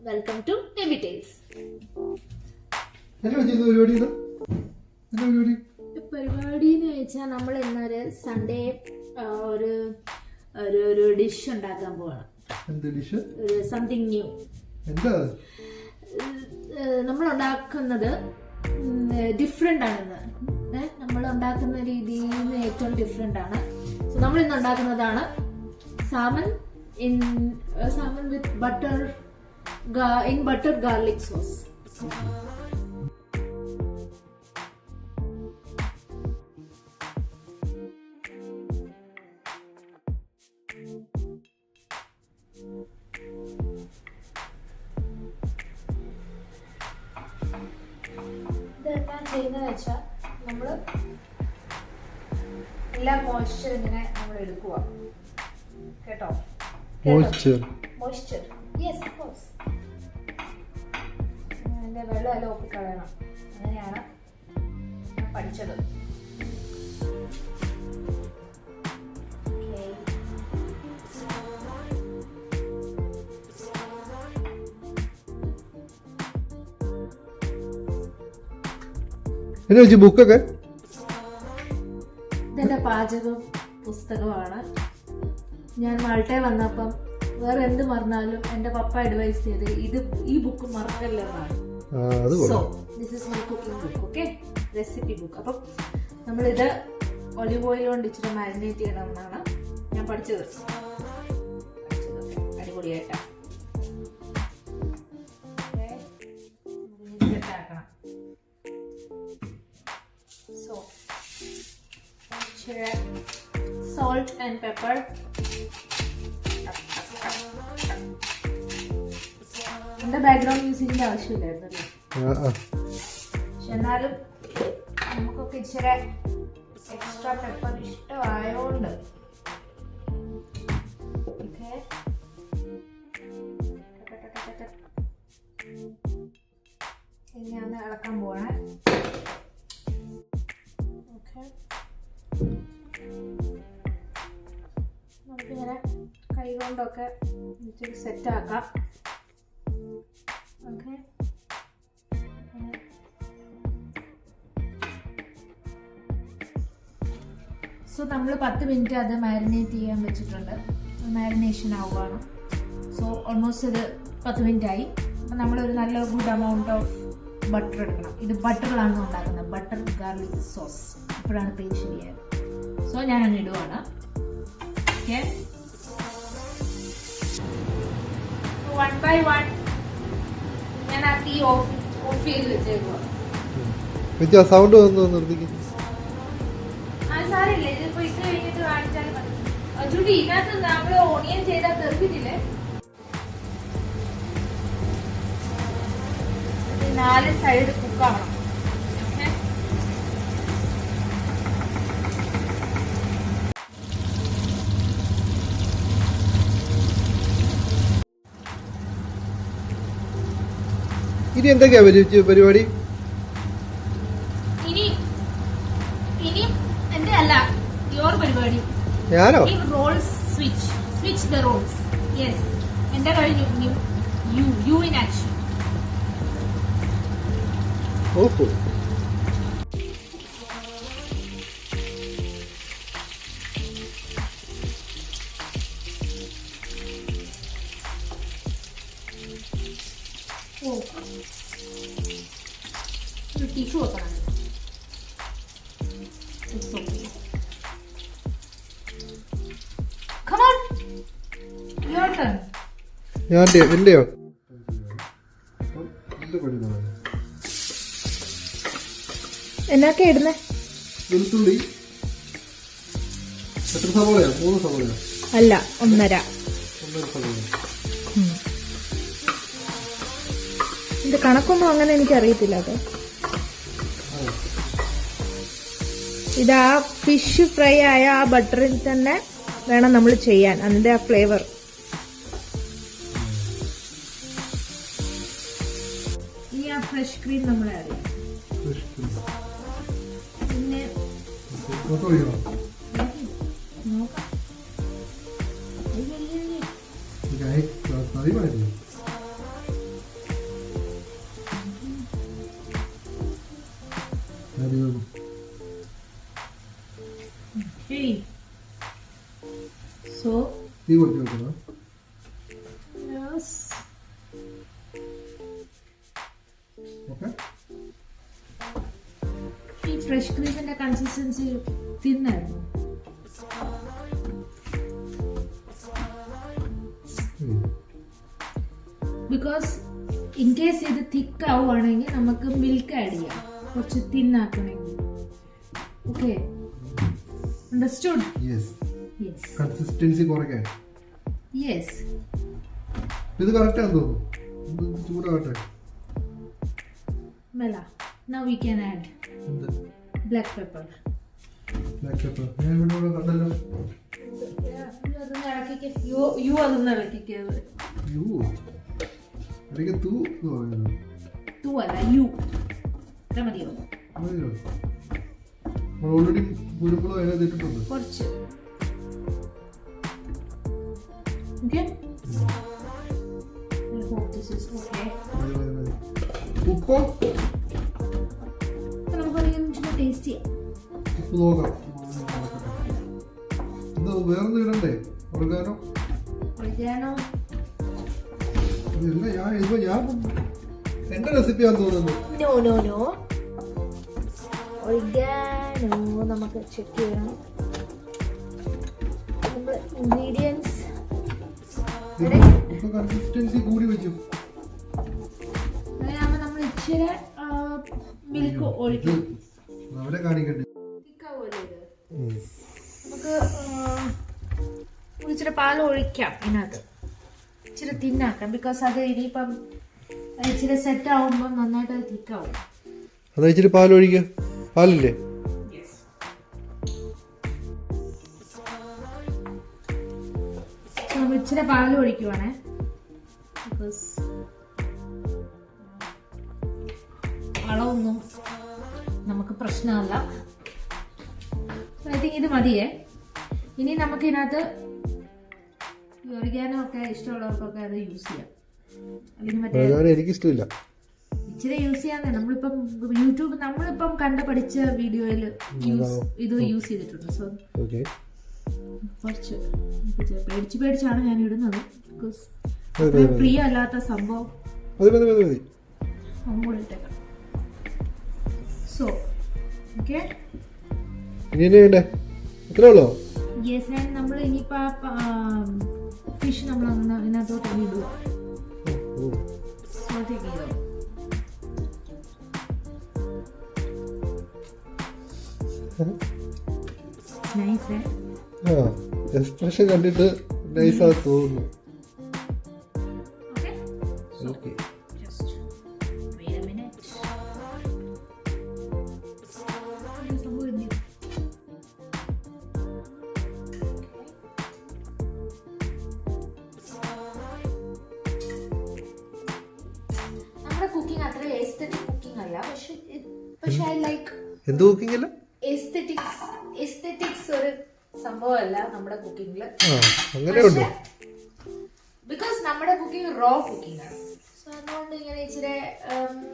Welcome to baby tales. പരിപാടി എന്ന് വെച്ചാൽ നമ്മൾ ഇന്നൊരു സൺഡേ ഒരു ഒരു ഡിഷ് ഉണ്ടാക്കാൻ പോവാണ്. ഒരു സംതിങ് ന്യൂ. നമ്മൾ ഉണ്ടാക്കുന്നത് ഡിഫറെന്റ് ആണെന്ന്. നമ്മൾ ഉണ്ടാക്കുന്ന രീതിയിൽ നിന്ന് ഏറ്റവും ഡിഫറെന്റ് ആണ്. നമ്മൾ ഇന്ന് ഉണ്ടാക്കുന്നതാണ് Saman with butter in butter garlic sauce. ഇതെല്ലാം ചെയ്യുന്നത് വെച്ചാൽ നമ്മൾ എല്ലാ മോയ്സ്ചർ ഇങ്ങനെ നമ്മൾ എടുക്കുക കേട്ടോ. Moisture yes of course. അതിൻ്റെ വെള്ളമെല്ലാം ഒപ്പിക്കളയണം. അങ്ങനെയാണ് ഞാൻ പഠിച്ചത്. ബുക്കൊക്കെ ഇതെന്റെ പാചക പുസ്തകമാണ്. ഞാൻ മാൾട്ടയിൽ വന്നപ്പം വേറെ എന്ത് മറന്നാലും എന്റെ പപ്പ അഡ്വൈസ് ചെയ്ത് ഈ ബുക്ക് മറക്കല്ലെന്നാണ്. So this is my cooking book. Okay, recipe book. അപ്പം നമ്മളിത് ഒലിവ് ഓയിൽ കൊണ്ട് ഇച്ചിരി മാരിനേറ്റ് ചെയ്യണമെന്നാണ് ഞാൻ പഠിച്ചത്. അടിപൊളിയായിട്ടാണ്. സെറ്റാക്കണം. So salt and pepper. എന്റെ ബാക്ക്ഗ്രൗണ്ട് മ്യൂസിക്കിന്റെ ആവശ്യമില്ലായിരുന്നു. പക്ഷെ എന്നാലും നമുക്കൊക്കെ ഇച്ചിരി എക്സ്ട്രാ പെപ്പർ ഇഷ്ടമായോണ്ട് ഇനിയാണ് ഇളക്കാൻ പോണേ. നമുക്കിങ്ങനെ കൈ കൊണ്ടൊക്കെ ഇച്ചിരി സെറ്റാക്കാം. ഓക്കെ, സോ നമ്മൾ 10 മിനിറ്റ് അത് മാരിനേറ്റ് ചെയ്യാൻ വെച്ചിട്ടുണ്ട്. മാരിനേഷൻ ആവുകയാണ്. സോ ഓൾമോസ്റ്റ് ഇത് 10 മിനിറ്റ് ആയി. അപ്പം നമ്മളൊരു നല്ല ഗുഡ് എമൗണ്ട് ഓഫ് ബട്ടർ എടുക്കണം. ഇത് ബട്ടറിലാണ് ഉണ്ടാക്കുന്നത്, ബട്ടർ ഗാർലിക് സോസ്. ഇപ്പോഴാണ് പേര് ശരിയായത്. സോ ഞാൻ അങ്ങ് ഇടുവാണ്. ഓക്കെ, 1 by 1 ഞാൻ ആ തീ ഓഫ് ചെയ്ത് വെച്ചേക്കുക. സൗണ്ട് നിർത്തിക്കും. സാറില്ലേ, ഇതിപ്പോ ഇത് കഴിഞ്ഞിട്ട് കാണിച്ചാൽ മതി. ചുടി ഇതിനകത്ത് നമ്മള് ഓണിയൻ ചെയ്താൽ തെറിപ്പിച്ചില്ലേ. 4 സൈഡ് കുക്കാവണം. ഇനി എന്തൊക്കെയാ പരിപാടി? ഇനി എന്റെ അല്ല, യുവർ പരിപാടി. ഞാനോ? Roles switch the roles. Yes, എന്റെ കഴിഞ്ഞു. You in action. ഓഹോ, ഒരു ടിഷ്യൂ വെക്കണം. Come on, your turn. എന്റെയോ? എന്നൊക്കെ ഇടുന്നേ? വെളുത്തുള്ളി എത്ര സവാളയോ? 3 സവാളയോ? അല്ല, 1.5 സവാള. ഇത് കണക്കൊന്നും അങ്ങനെ എനിക്ക് അറിയത്തില്ല. അത് ഇത് ആ ഫിഷ് ഫ്രൈ ആയ ആ ബട്ടറിൽ തന്നെ വേണം നമ്മൾ ചെയ്യാൻ, അതിന്റെ ആ ഫ്ലേവർ. ഈ ആ ഫ്രഷ് ക്രീം നമ്മൾ ആഡ് ചെയ്യാം. പിന്നെ നോക്കാം. ഫ്രഷ് ക്രീമിന്റെ കൺസിസ്റ്റൻസി തിന്നായിരുന്നു. ബിക്കോസ് ഇൻ കേസ് ഇത് തിക്ക് ആവുകയാണെങ്കിൽ നമുക്ക് മിൽക്ക് ആഡ് ചെയ്യാം, കുറച്ച് തിന്നാക്കണമെങ്കിൽ. Okay, understood? Yes. Yes consistency കുറയ്ക്കാൻ യെസ്. ഇത് കറക്റ്റ് ആണെന്ന് തോന്നുന്നു. ഇത് ചൂടാകട്ടെ. മെല. നൗ വി ക്യാൻ ആഡ് എന്ത്? Black pepper. ബ്ലാക്ക് പെപ്പർ ഞാൻ ഇവിടെ കണ്ടല്ലോ. അതൊന്ന് ഇളക്കിക്കത്. യു അല്ലെങ്കിൽ തൂ എന്ന് പറയുന്നത്. തൂ അല്ല, യു. ഇത്ര മതിയോ? മതിയോ? നമ്മൾ ഓൾറെഡി കുരുമുളക് അതിനകത്ത് ഇട്ടിട്ടുണ്ട്. കുറച്ച്. ഓക്കെ, ഉപ്പോ നമുക്ക് ടേസ്റ്റ് ചെയ്യാം. ഉപ്പ് നോക്കാം. ഇത് വേറൊന്നും ഇടണ്ടേ? ഓർഗാനോ ഒറിഗാനോ ഇല്ല. ഞാൻ എന്റെ റെസിപ്പിയാന്ന് തോന്നുന്നു. നോ നോ നോ, ഒറിഗാനോ നമുക്ക് ചെക്ക് ചെയ്യണം. നമ്മൾ ഇൻഗ്രീഡിയൻസ് ഇപ്പൊ കൺസിസ്റ്റൻസി കൂടി വെച്ചു. അങ്ങനെയാകുമ്പോൾ നമ്മൾ ഇച്ചിരി മിൽക്ക് ഒഴിക്കും. അവരെ കാണിക്കണ്ടേ? നമുക്ക് ഇച്ചിരി പാൽ ഒഴിക്കാം ഇതിനകത്ത്, ഇച്ചിരി തിന്നാക്കാം. ബിക്കോസ് അത് ഇനിയിപ്പം ഇച്ചിരി സെറ്റ് ആവുമ്പോൾ നന്നായിട്ട് അത് തിക്കാവും. അതാ ഇച്ചിരി പാൽ ഒഴിക്കുക. പാലില്ലേ? നമ്മൾ ഇച്ചിരി പാൽ ഒഴിക്കുവാണേ, ബിക്കോസ് അളവൊന്നും നമുക്ക് പ്രശ്നമല്ല. ഐ തിങ്ക് ഇത് മതിയേ. ഇനി നമുക്ക് ഇതിനകത്ത് ഒറിഗാനോ ഒക്കെ ഇഷ്ടമുള്ളവർക്കൊക്കെ അത് യൂസ് ചെയ്യാം. അല്ലെങ്കിൽ മറ്റേ എനിക്കിഷ്ടമില്ല, ഇച്ചിരി യൂസ് ചെയ്യാന്നേ. നമ്മളിപ്പം പഠിച്ച വീഡിയോയിൽ ഇത് യൂസ് ചെയ്തിട്ടുണ്ട്. സോ കുറച്ച് പേടിച്ചാണ് ഞാൻ ഇടുന്നത്. ബിക്കോസ് പ്രിയ അല്ലാത്ത സംഭവം കൂടെ ഇട്ടേക്കാം. So okay, yes. ആൻഡ് നമ്മൾ ഇനിയിപ്പോൾ ഫിഷ് നമ്മൾ ഇതിനകത്തോട്ട് ഇടുക. സോൾട്ടേക്ക് ചെയ്തോ. നൈസ്. എക്സ്പ്രഷൻ കണ്ടിട്ട് നൈസാ തോന്നുന്നു. Okay, just wait a minute. നമ്മുടെ കുക്കിംഗ് അത്ര എസ്തെറ്റിക് കുക്കിംഗ് അല്ല, പക്ഷെ ഐ ലൈക്ക്. എന്ത് കുക്കിംഗ് അല്ല? എസ്തെറ്റിക്സ് ഒരു സംഭവമല്ല നമ്മുടെ കുക്കിംഗില്. ബിക്കോസ് നമ്മുടെ കുക്കിംഗ് റോ കുക്കിംഗ് ആണ്. സോ അതുകൊണ്ട് ഇങ്ങനെ ഇച്ചിരി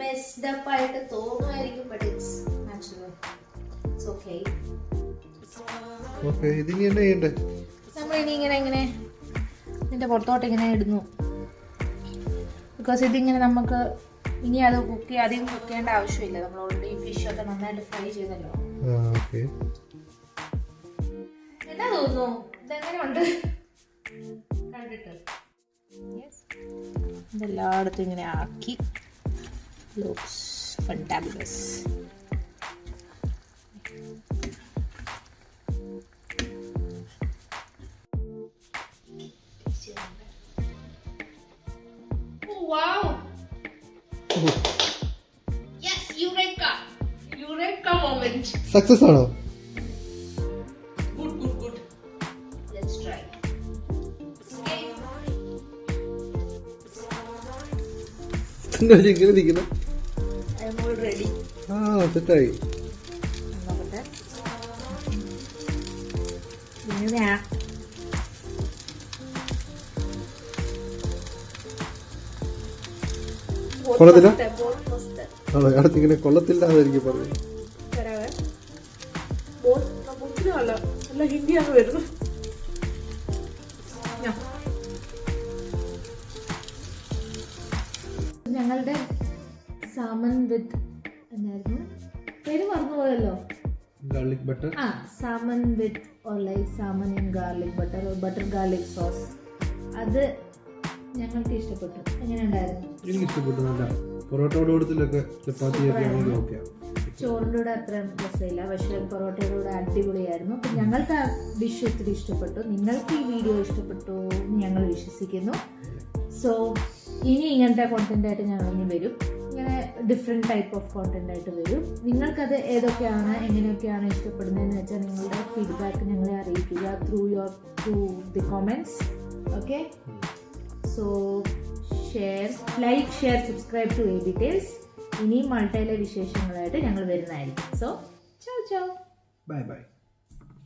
മെസ്ഡ് അപ്പ് ആയിട്ട് തോന്നുമായിരിക്കും, but it's natural. It's okay. ഇതിനി എന്താ ചെയ്യണ്ടേ? നമ്മൾ ഇനി ഇങ്ങനെ ഇതിന്റെ പുറത്തോട്ട് ഇങ്ങനെ ഇടുന്നു. ബിക്കോസ് ഇതിങ്ങനെ നമുക്ക് ഇനി അത് അധികം കുക്ക് ചെയ്യേണ്ട ആവശ്യമില്ല. നമ്മൾ ഓൾറെഡി ഫിഷ് ഒക്കെ നന്നായിട്ട് ഫ്രൈ ചെയ്തല്ലോ. എന്താ തോന്നുന്നു? ഇതെങ്ങനെയുണ്ട് കണ്ടിട്ട്? ഇതെല്ലായിടത്തും ഇങ്ങനെ ആക്കി. Looks fantabulous. Wow! Yes, Eureka! Eureka moment. Success ആണോ? Good. Let's try. Okay. ഇങ്ങനെ നിൽക്കുന്ന. I am all ready. സെറ്റായി. നോക്കട്ടെ. ഇങ്ങനെയാ. കൊള്ളത്തില്ല? ആണോ? അടുത്തിങ്ങനെ കൊള്ളത്തില്ല അതെനിക്ക് പറഞ്ഞു. ഹിന്ദിയാണ് വരുന്നത്. ഞങ്ങളുടെ സാമൻ വിത്ത് എന്നായിരുന്നു പേര്, മറന്നു പോയല്ലോ. Garlic butter. Salmon with or like salmon in garlic butter or butter garlic sauce. അത് ഞങ്ങൾക്ക് ഇഷ്ടപ്പെട്ടു. എങ്ങനെ ഉണ്ടായിരുന്നു? എനിക്ക് ഇഷ്ടപ്പെട്ടു. നല്ല പൊറോട്ടയുടെ കൂട്ടത്തിലൊക്കെ ചപ്പാത്തിയൊക്കെ ആണെങ്കിൽ ഓക്കെ. ചോറിൻ്റെ കൂടെ അത്ര രസമില്ല, പക്ഷേ പൊറോട്ടയുടെ കൂടെ അടിപൊളിയായിരുന്നു. അപ്പം ഞങ്ങൾക്ക് ആ ഡിഷ് ഒത്തിരി ഇഷ്ടപ്പെട്ടു. നിങ്ങൾക്ക് ഈ വീഡിയോ ഇഷ്ടപ്പെട്ടു എന്ന് ഞങ്ങൾ വിശ്വസിക്കുന്നു. സോ ഇനി ഇങ്ങനത്തെ കോണ്ടന്റ് ആയിട്ട് ഞങ്ങൾ ഇനി വരും. ഇങ്ങനെ ഡിഫറെൻറ്റ് ടൈപ്പ് ഓഫ് കോണ്ടന്റ് ആയിട്ട് വരും. നിങ്ങൾക്കത് ഏതൊക്കെയാണ് എങ്ങനെയൊക്കെയാണ് ഇഷ്ടപ്പെടുന്നതെന്ന് വെച്ചാൽ നിങ്ങളുടെ ഫീഡ്ബാക്ക് ഞങ്ങളെ അറിയിക്കുക through the comments. Okay, so like share subscribe to AB Tales. ഇനിയും മൾട്ടയിലെ വിശേഷങ്ങളായിട്ട് ഞങ്ങൾ വരുന്നതായിരിക്കും. സോ ചോ ചോ, ബൈ ബൈ.